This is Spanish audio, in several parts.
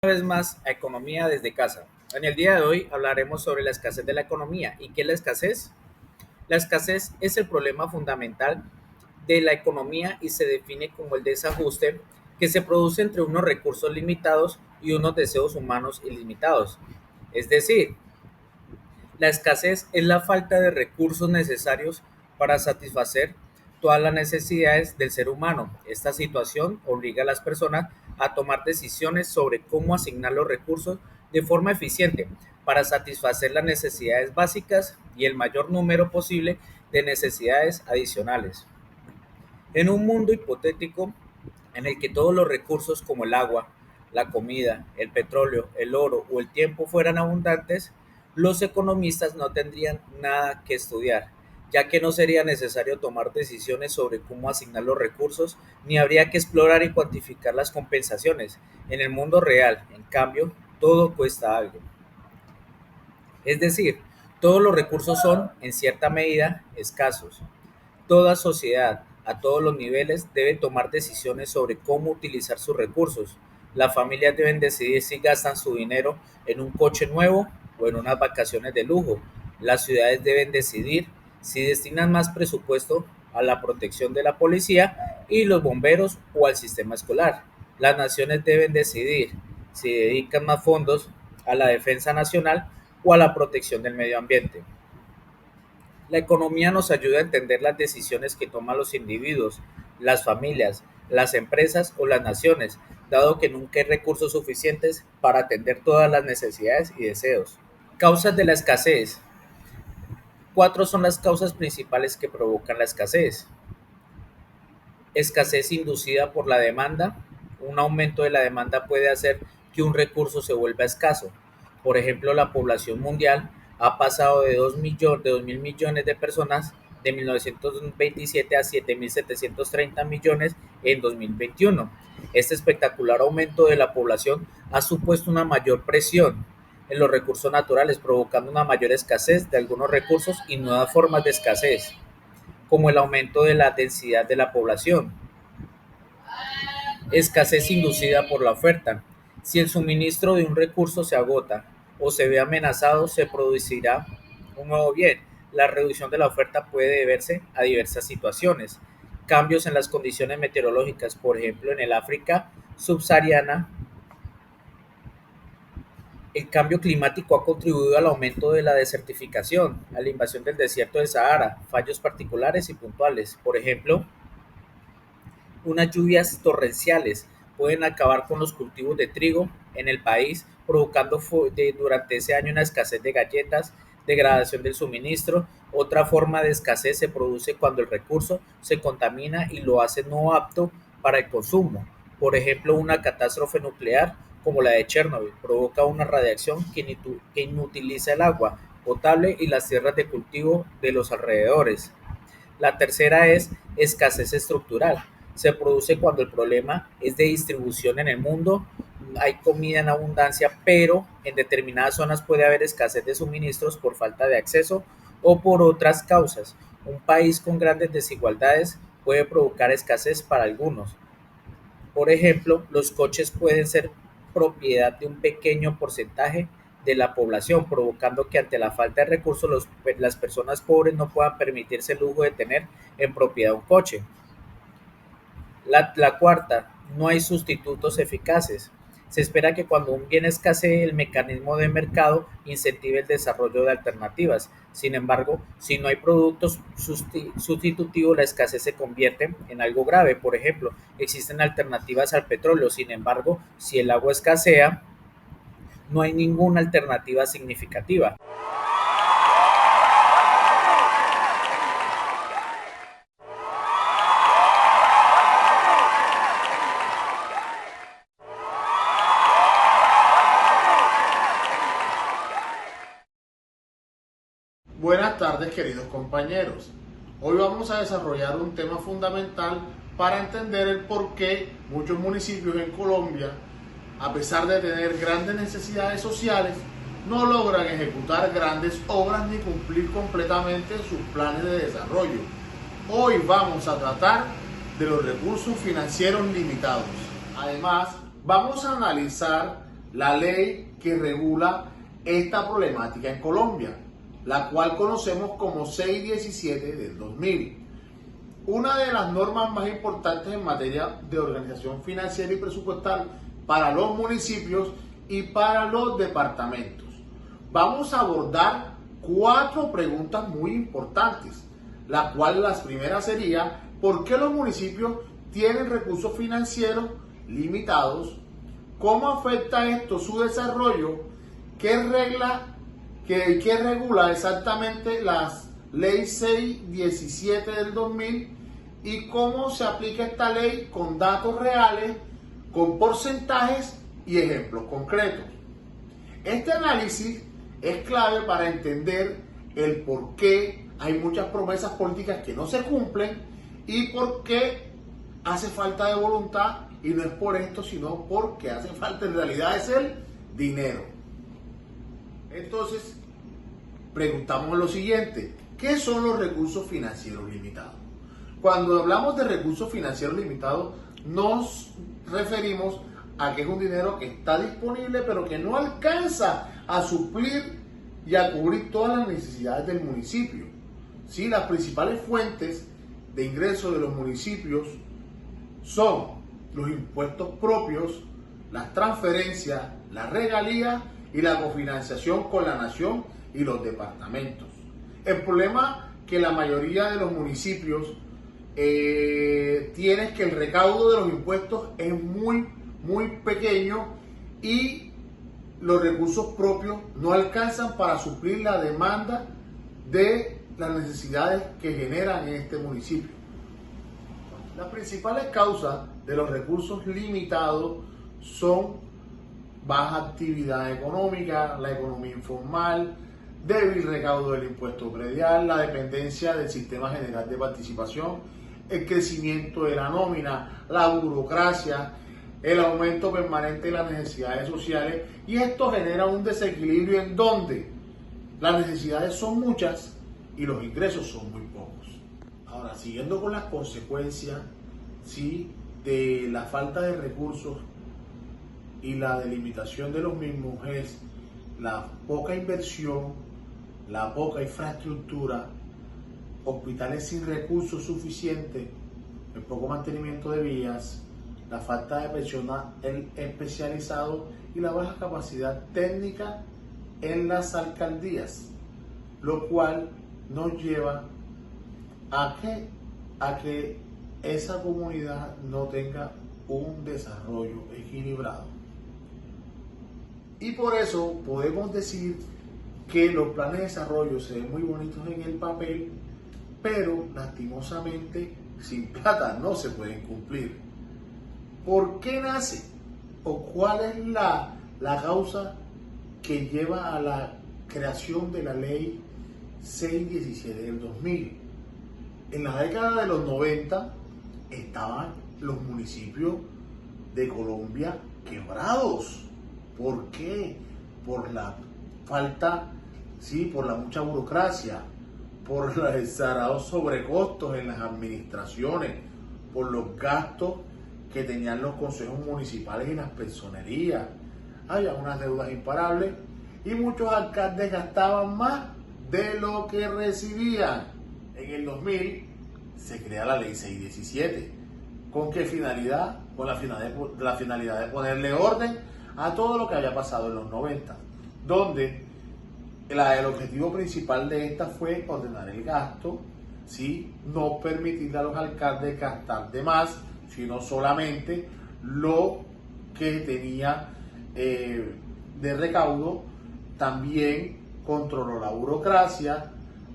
Una vez más a Economía desde casa. En el día de hoy hablaremos sobre la escasez de la economía. ¿Y qué es la escasez? La escasez es el problema fundamental de la economía y se define como el desajuste que se produce entre unos recursos limitados y unos deseos humanos ilimitados. Es decir, la escasez es la falta de recursos necesarios para satisfacer todas las necesidades del ser humano. Esta situación obliga a las personas a tomar decisiones sobre cómo asignar los recursos de forma eficiente para satisfacer las necesidades básicas y el mayor número posible de necesidades adicionales. En un mundo hipotético en el que todos los recursos como el agua, la comida, el petróleo, el oro o el tiempo fueran abundantes, los economistas no tendrían nada que estudiar, ya que no sería necesario tomar decisiones sobre cómo asignar los recursos, ni habría que explorar y cuantificar las compensaciones. En el mundo real, en cambio, todo cuesta algo. Es decir, todos los recursos son, en cierta medida, escasos. Toda sociedad, a todos los niveles, debe tomar decisiones sobre cómo utilizar sus recursos. Las familias deben decidir si gastan su dinero en un coche nuevo o en unas vacaciones de lujo. Las ciudades deben decidir si destinan más presupuesto a la protección de la policía y los bomberos o al sistema escolar. Las naciones deben decidir si dedican más fondos a la defensa nacional o a la protección del medio ambiente. La economía nos ayuda a entender las decisiones que toman los individuos, las familias, las empresas o las naciones, dado que nunca hay recursos suficientes para atender todas las necesidades y deseos. Causas de la escasez. Cuatro son las causas principales que provocan la escasez. Escasez inducida por la demanda. Un aumento de la demanda puede hacer que un recurso se vuelva escaso. Por ejemplo, la población mundial ha pasado de 2 mil millones de personas de 1927 a 7.730 millones en 2021. Este espectacular aumento de la población ha supuesto una mayor presión en los recursos naturales, provocando una mayor escasez de algunos recursos y nuevas formas de escasez, como el aumento de la densidad de la población. Escasez inducida por la oferta. Si el suministro de un recurso se agota o se ve amenazado, se producirá un nuevo bien. La reducción de la oferta puede deberse a diversas situaciones. Cambios en las condiciones meteorológicas, por ejemplo, en el África subsahariana, el cambio climático ha contribuido al aumento de la desertificación, a la invasión del desierto del Sahara, fallos particulares y puntuales. Por ejemplo, unas lluvias torrenciales pueden acabar con los cultivos de trigo en el país, provocando durante ese año una escasez de galletas, degradación del suministro. Otra forma de escasez se produce cuando el recurso se contamina y lo hace no apto para el consumo. Por ejemplo, una catástrofe nuclear como la de Chernobyl provoca una radiación que inutiliza el agua potable y las tierras de cultivo de los alrededores. La tercera es escasez estructural. Se produce cuando el problema es de distribución en el mundo. Hay comida en abundancia, pero en determinadas zonas puede haber escasez de suministros por falta de acceso o por otras causas. Un país con grandes desigualdades puede provocar escasez para algunos. Por ejemplo, los coches pueden ser propiedad de un pequeño porcentaje de la población, provocando que ante la falta de recursos las personas pobres no puedan permitirse el lujo de tener en propiedad un coche. La cuarta, no hay sustitutos eficaces. Se espera que cuando un bien escasee, el mecanismo de mercado incentive el desarrollo de alternativas. Sin embargo, si no hay productos sustitutivos, la escasez se convierte en algo grave. Por ejemplo, existen alternativas al petróleo. Sin embargo, si el agua escasea, no hay ninguna alternativa significativa. Buenas tardes, queridos compañeros. Hoy vamos a desarrollar un tema fundamental para entender el por qué muchos municipios en Colombia, a pesar de tener grandes necesidades sociales, no logran ejecutar grandes obras ni cumplir completamente sus planes de desarrollo. Hoy vamos a tratar de los recursos financieros limitados. Además, vamos a analizar la ley que regula esta problemática en Colombia, la cual conocemos como 617 del 2000. Una de las normas más importantes en materia de organización financiera y presupuestal para los municipios y para los departamentos. Vamos a abordar 4 preguntas muy importantes, la cual las primeras sería: ¿por qué los municipios tienen recursos financieros limitados? ¿Cómo afecta esto su desarrollo? ¿Qué regula exactamente la ley 617 del 2000? ¿Y cómo se aplica esta ley con datos reales, con porcentajes y ejemplos concretos? Este análisis es clave para entender el por qué hay muchas promesas políticas que no se cumplen y por qué hace falta de voluntad, y no es por esto, sino porque hace falta en realidad es el dinero. Entonces, preguntamos lo siguiente: ¿qué son los recursos financieros limitados? Cuando hablamos de recursos financieros limitados, nos referimos a que es un dinero que está disponible, pero que no alcanza a suplir y a cubrir todas las necesidades del municipio. ¿Sí? Las principales fuentes de ingreso de los municipios son los impuestos propios, las transferencias, las regalías y la cofinanciación con la nación y los departamentos. El problema que la mayoría de los municipios tiene es que el recaudo de los impuestos es muy pequeño y los recursos propios no alcanzan para suplir la demanda de las necesidades que generan en este municipio. Las principales causas de los recursos limitados son baja actividad económica, la economía informal, débil recaudo del impuesto predial, la dependencia del sistema general de participación, el crecimiento de la nómina, la burocracia, el aumento permanente de las necesidades sociales, y esto genera un desequilibrio en donde las necesidades son muchas y los ingresos son muy pocos. Ahora, siguiendo con las consecuencias, ¿sí?, de la falta de recursos y la delimitación de los mismos, es la poca inversión, la poca infraestructura, hospitales sin recursos suficientes, el poco mantenimiento de vías, la falta de personal especializado y la baja capacidad técnica en las alcaldías, lo cual nos lleva a que esa comunidad no tenga un desarrollo equilibrado. Y por eso podemos decir que los planes de desarrollo se ven muy bonitos en el papel, pero lastimosamente sin plata no se pueden cumplir. ¿Por qué nace? ¿O cuál es la causa que lleva a la creación de la ley 617 del 2000? En la década de los 90 estaban los municipios de Colombia quebrados. ¿Por qué? Por la falta, sí, por la mucha burocracia, por los exagerados sobrecostos en las administraciones, por los gastos que tenían los consejos municipales y las personerías. Había unas deudas imparables y muchos alcaldes gastaban más de lo que recibían. En el 2000 se crea la ley 617. ¿Con qué finalidad? Con la finalidad de ponerle orden a todo lo que había pasado en los 90, donde el objetivo principal de esta fue ordenar el gasto, ¿sí?, no permitirle a los alcaldes gastar de más, sino solamente lo que tenía de recaudo. También controló la burocracia,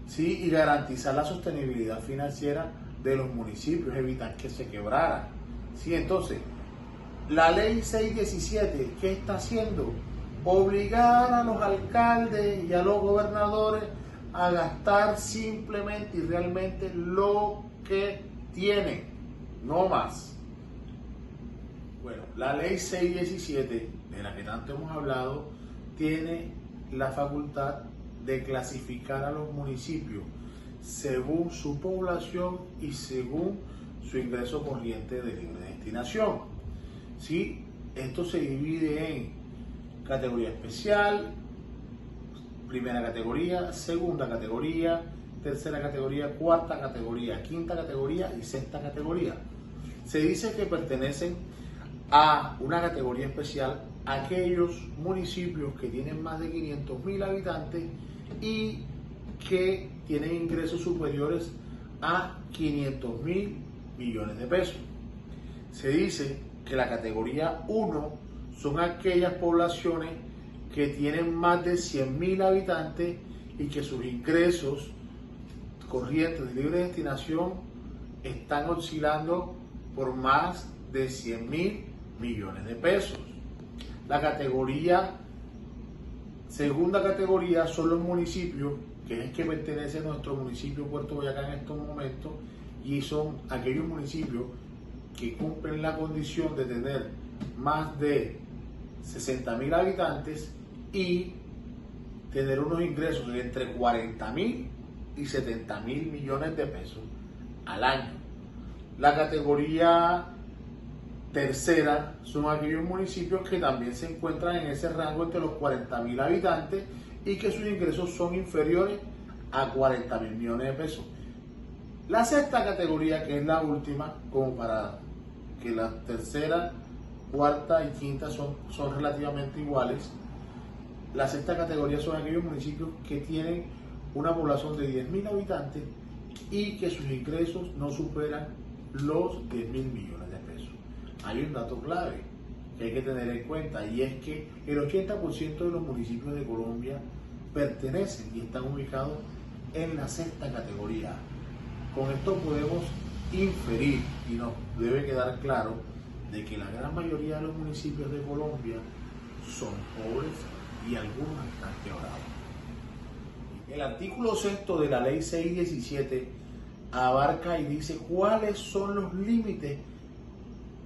¿sí?, y garantizar la sostenibilidad financiera de los municipios, evitar que se quebraran. ¿Sí? Entonces, la ley 617, ¿qué está haciendo? Obligar a los alcaldes y a los gobernadores a gastar simplemente y realmente lo que tienen, no más. Bueno, la ley 617, de la que tanto hemos hablado, tiene la facultad de clasificar a los municipios según su población y según su ingreso corriente de libre destinación. ¿Sí? Esto se divide en categoría especial, primera categoría, segunda categoría, tercera categoría, cuarta categoría, quinta categoría y sexta categoría. Se dice que pertenecen a una categoría especial aquellos municipios que tienen más de 500.000 habitantes y que tienen ingresos superiores a 500.000 millones de pesos. Se dice que la categoría 1 son aquellas poblaciones que tienen más de 100.000 habitantes y que sus ingresos corrientes de libre destinación están oscilando por más de 100.000 millones de pesos. La segunda categoría son los municipios, que es que pertenece a nuestro municipio Puerto Boyacá en estos momentos, y son aquellos municipios que cumplen la condición de tener más de 60.000 habitantes y tener unos ingresos de entre 40.000 y 70.000 millones de pesos al año. La categoría tercera son aquellos municipios que también se encuentran en ese rango entre los 40.000 habitantes y que sus ingresos son inferiores a 40.000 millones de pesos. La sexta categoría, que es la última, como para que la tercera, cuarta y quinta son relativamente iguales, la sexta categoría son aquellos municipios que tienen una población de 10.000 habitantes y que sus ingresos no superan los 10.000 millones de pesos. Hay un dato clave que hay que tener en cuenta, y es que el 80% de los municipios de Colombia pertenecen y están ubicados en la sexta categoría. Con esto podemos inferir, y nos debe quedar claro, de que la gran mayoría de los municipios de Colombia son pobres y algunos están quebrados. El artículo 6 de la ley 617 abarca y dice cuáles son los límites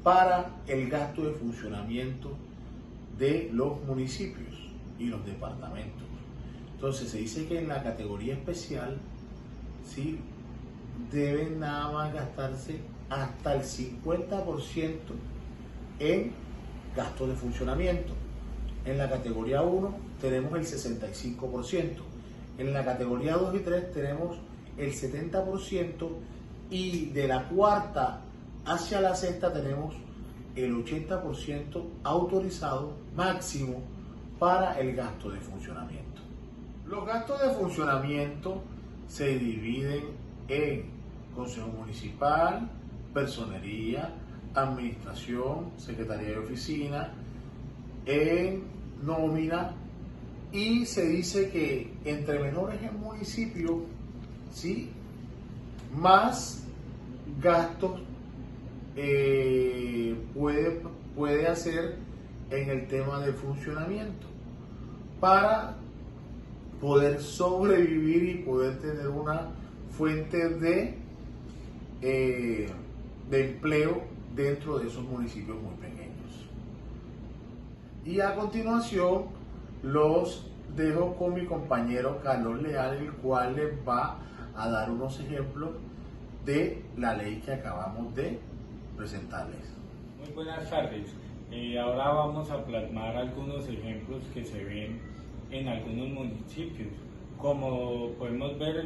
para el gasto de funcionamiento de los municipios y los departamentos. Entonces se dice que en la categoría especial, ¿sí?, deben nada más gastarse hasta el 50% en gastos de funcionamiento. En la categoría 1 tenemos el 65%, en la categoría 2 y 3 tenemos el 70%, y de la cuarta hacia la sexta tenemos el 80% autorizado máximo para el gasto de funcionamiento. Los gastos de funcionamiento se dividen en consejo municipal, personería, administración, secretaría de oficina, en nómina, y se dice que entre menores el municipio, ¿sí?, más gastos puede hacer en el tema de funcionamiento para poder sobrevivir y poder tener una fuente de empleo dentro de esos municipios muy pequeños. Y a continuación los dejo con mi compañero Carlos Leal, el cual les va a dar unos ejemplos de la ley que acabamos de presentarles. Muy buenas tardes. Ahora vamos a plasmar algunos ejemplos que se ven en algunos municipios. Como podemos ver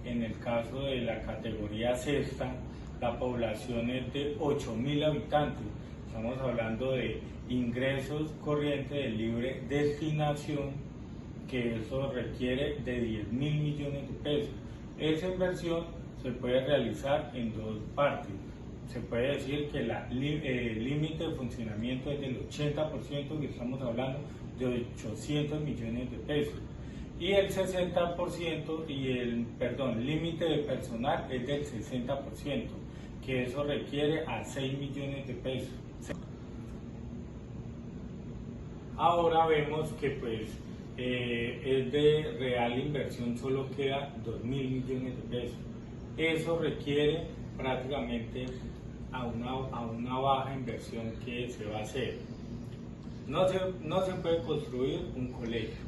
en el caso de la categoría sexta, la población es de 8.000 habitantes. Estamos hablando de ingresos corrientes de libre destinación, que eso requiere de 10.000 millones de pesos. Esa inversión se puede realizar en dos partes. Se puede decir que el límite de funcionamiento es del 80%, que estamos hablando de 800 millones de pesos. Y el 60% límite de personal es del 60%, que eso requiere a 6 millones de pesos. Ahora vemos que es de real inversión, solo queda 2.000 millones de pesos. Eso requiere prácticamente a una baja inversión que se va a hacer. No se puede construir un colegio,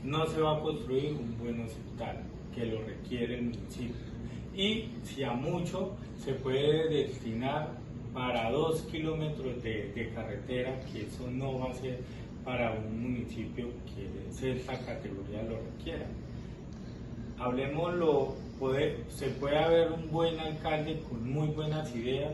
no se va a construir un buen hospital, que lo requiere el municipio. Y si a mucho se puede destinar para 2 kilómetros de carretera, que eso no va a ser para un municipio que esa categoría lo requiera. Se puede haber un buen alcalde con muy buenas ideas,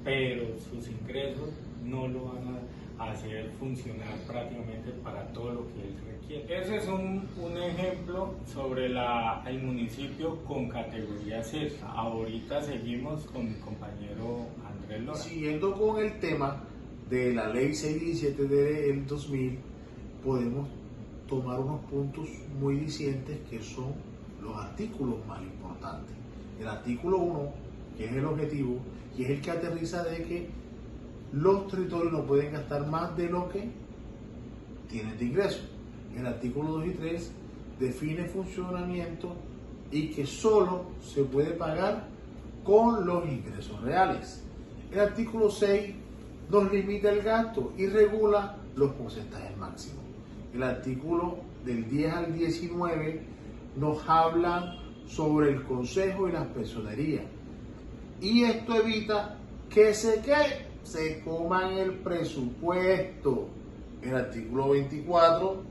pero sus ingresos no lo van a hacer funcionar prácticamente para todo lo que él requiere. Ese es un ejemplo sobre el municipio con categoría CESA. Ahorita seguimos con mi compañero Andrés Lora. Siguiendo con el tema de la ley 617 del 2000, podemos tomar unos puntos muy dicientes que son los artículos más importantes. El artículo 1, que es el objetivo, y es el que aterriza de que los territorios no pueden gastar más de lo que tienen de ingresos. El artículo 2 y 3 define funcionamiento y que solo se puede pagar con los ingresos reales. El artículo 6 nos limita el gasto y regula los porcentajes máximos. El artículo del 10 al 19 nos habla sobre el consejo y las personerías. Y esto evita que se coman el presupuesto. El artículo 24,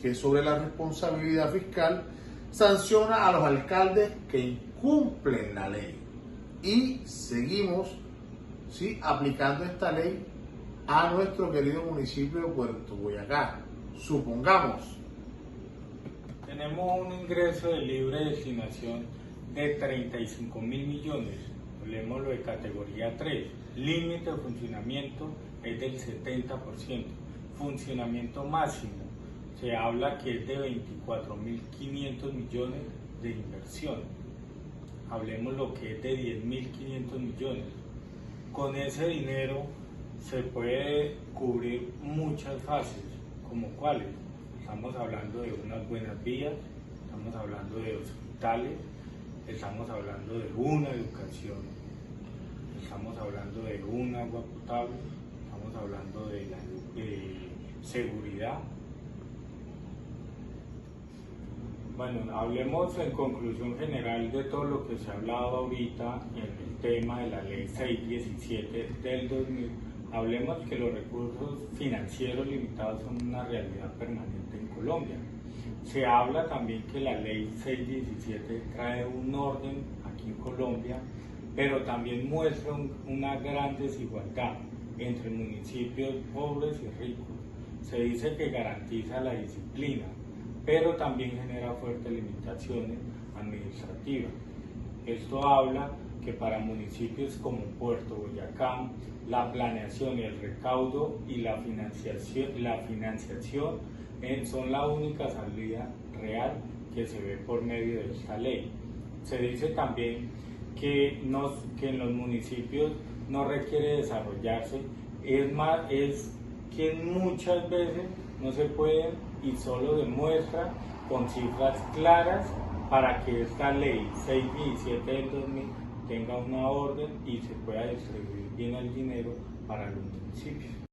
que es sobre la responsabilidad fiscal, sanciona a los alcaldes que incumplen la ley. Y seguimos aplicando esta ley a nuestro querido municipio de Puerto Boyacá. Supongamos. Tenemos un ingreso de libre destinación de 35.000 millones. Hablemoslo de categoría 3. Límite de funcionamiento es del 70%. Funcionamiento máximo se habla que es de 24.500 millones de inversión. Hablemos lo que es de 10.500 millones. Con ese dinero se puede cubrir muchas fases, como cuáles. Estamos hablando de unas buenas vías, estamos hablando de hospitales, estamos hablando de una educación, estamos hablando de un agua potable, estamos hablando de seguridad. Bueno, hablemos en conclusión general de todo lo que se ha hablado ahorita en el tema de la ley 617 del 2000. Hablemos que los recursos financieros limitados son una realidad permanente en Colombia. Se habla también que la ley 617 trae un orden aquí en Colombia, pero también muestra una gran desigualdad entre municipios pobres y ricos. Se dice que garantiza la disciplina, pero también genera fuertes limitaciones administrativas. Esto habla que para municipios como Puerto Boyacá, la planeación y el recaudo y la financiación son la única salida real que se ve por medio de esta ley. Se dice también que en los municipios no requiere desarrollarse, es que muchas veces no se pueden y solo demuestra con cifras claras para que esta ley 617 del 2000 tenga una orden y se pueda distribuir bien el dinero para los municipios.